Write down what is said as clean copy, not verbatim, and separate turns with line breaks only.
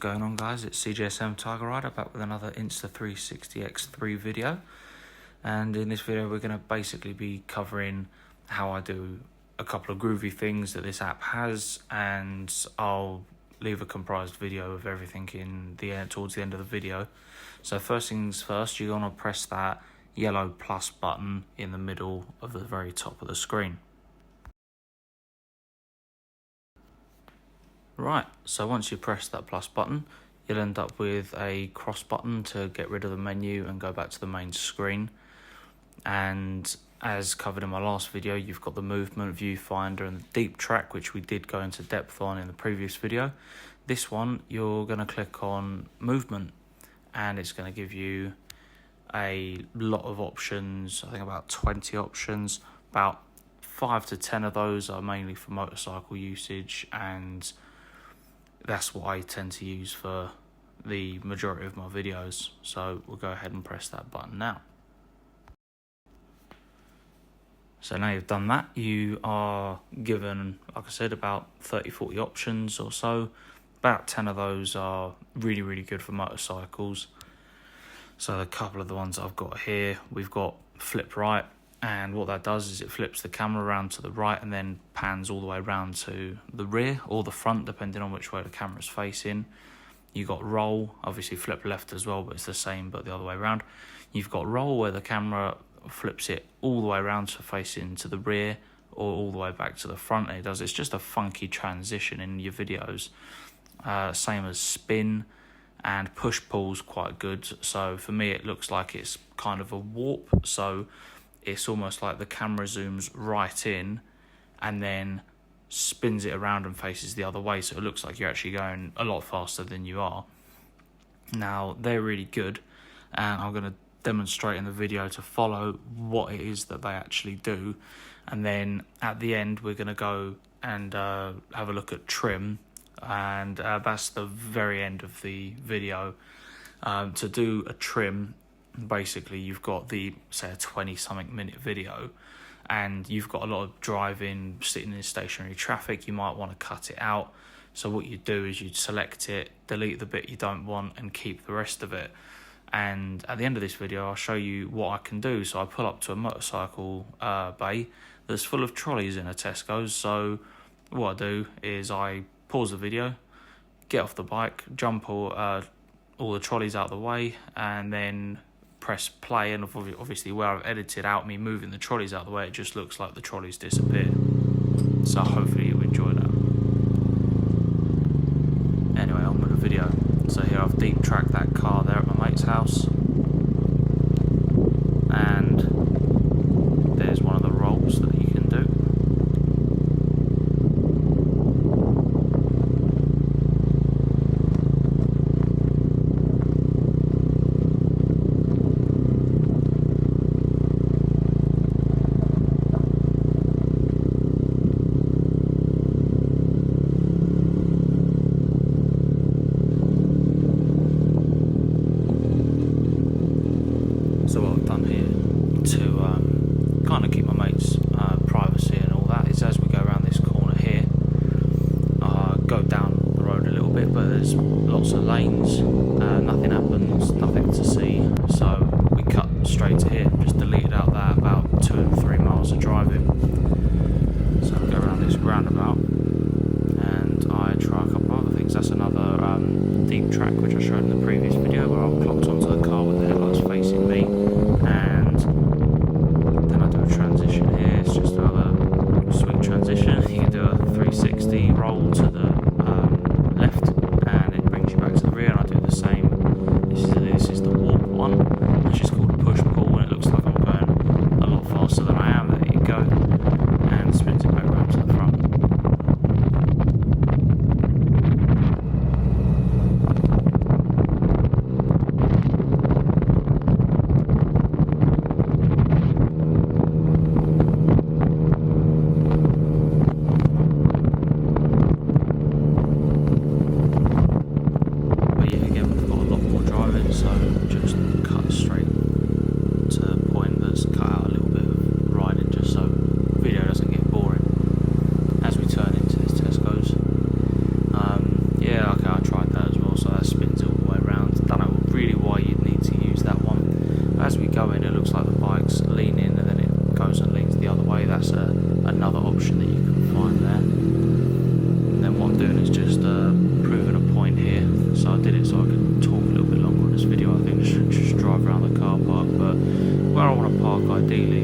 going on, guys? It's CJSM Tiger Rider back with another Insta360 X3 video, and in this video we're going to basically be covering how I do a couple of groovy things that this app has, and I'll leave a comprised video of everything in the end, towards the end of the video. So first things first, you're going to press that yellow plus button in the middle of the very top of the screen. Right, so once you press that plus button, you'll end up with a cross button to get rid of the menu and go back to the main screen. And as covered in my last video, you've got the movement viewfinder and the deep track, which we did go into depth on in the previous video. This one, you're going to click on movement, and it's going to give you a lot of options. I think about 20 options. About 5 to 10 of those are mainly for motorcycle usage, and that's what I tend to use for the majority of my videos. So we'll go ahead and press that button now. So now you've done that, you are given, like I said, about 30-40 options or so. About 10 of those are really good for motorcycles. So a couple of the ones I've got here, we've got flip right, and what that does is it flips the camera around to the right and then pans all the way around to the rear or the front, depending on which way the camera's facing. You've got roll, obviously flip left as well, but it's the same but the other way around. You've got roll, where the camera flips it all the way around to facing to the rear or all the way back to the front. And it's just a funky transition in your videos. Same as spin, and push pull's quite good. So for me, it looks like it's kind of a warp, so it's almost like the camera zooms right in and then spins it around and faces the other way, so it looks like you're actually going a lot faster than you are. Now, they're really good, and I'm going to demonstrate in the video to follow what it is that they actually do. And then at the end, we're going to go and have a look at trim, and that's the very end of the video. To do a trim, basically you've got the, say, a 20-something minute video, and you've got a lot of driving, sitting in stationary traffic. You might want to cut it out. So what you do is you'd select it, delete the bit you don't want, and keep the rest of it. And at the end of this video, I'll show you what I can do. So I pull up to a motorcycle bay that's full of trolleys in a Tesco's. So what I do is I pause the video, get off the bike, jump all the trolleys out of the way, and then press play. And obviously where I've edited out me moving the trolleys out of the way, it just looks like the trolleys disappear. So hopefully you enjoy that. Anyway, on with the video. So here I've deep tracked that car there at my mate's house, and there's one of the rolls that you can do. So what I've done here to kind of keep my mate's privacy and all that is, as we go around this corner here, go down the road a little bit, but there's lots of lanes, nothing happens, nothing to see, so we cut straight to here, just deleted out that about 2 and 3 miles of driving. So we go around this roundabout and I try a couple of other things. That's another deep track which I showed in the previous video, where I've clocked onto the car with the headlights facing me, and then I do a transition go in, it looks like the bike's leaning, and then it goes and leans the other way. That's another option that you can find there. And then what I'm doing is just proving a point here. So I did it so I could talk a little bit longer on this video. I think I should just drive around the car park, but where I want to park ideally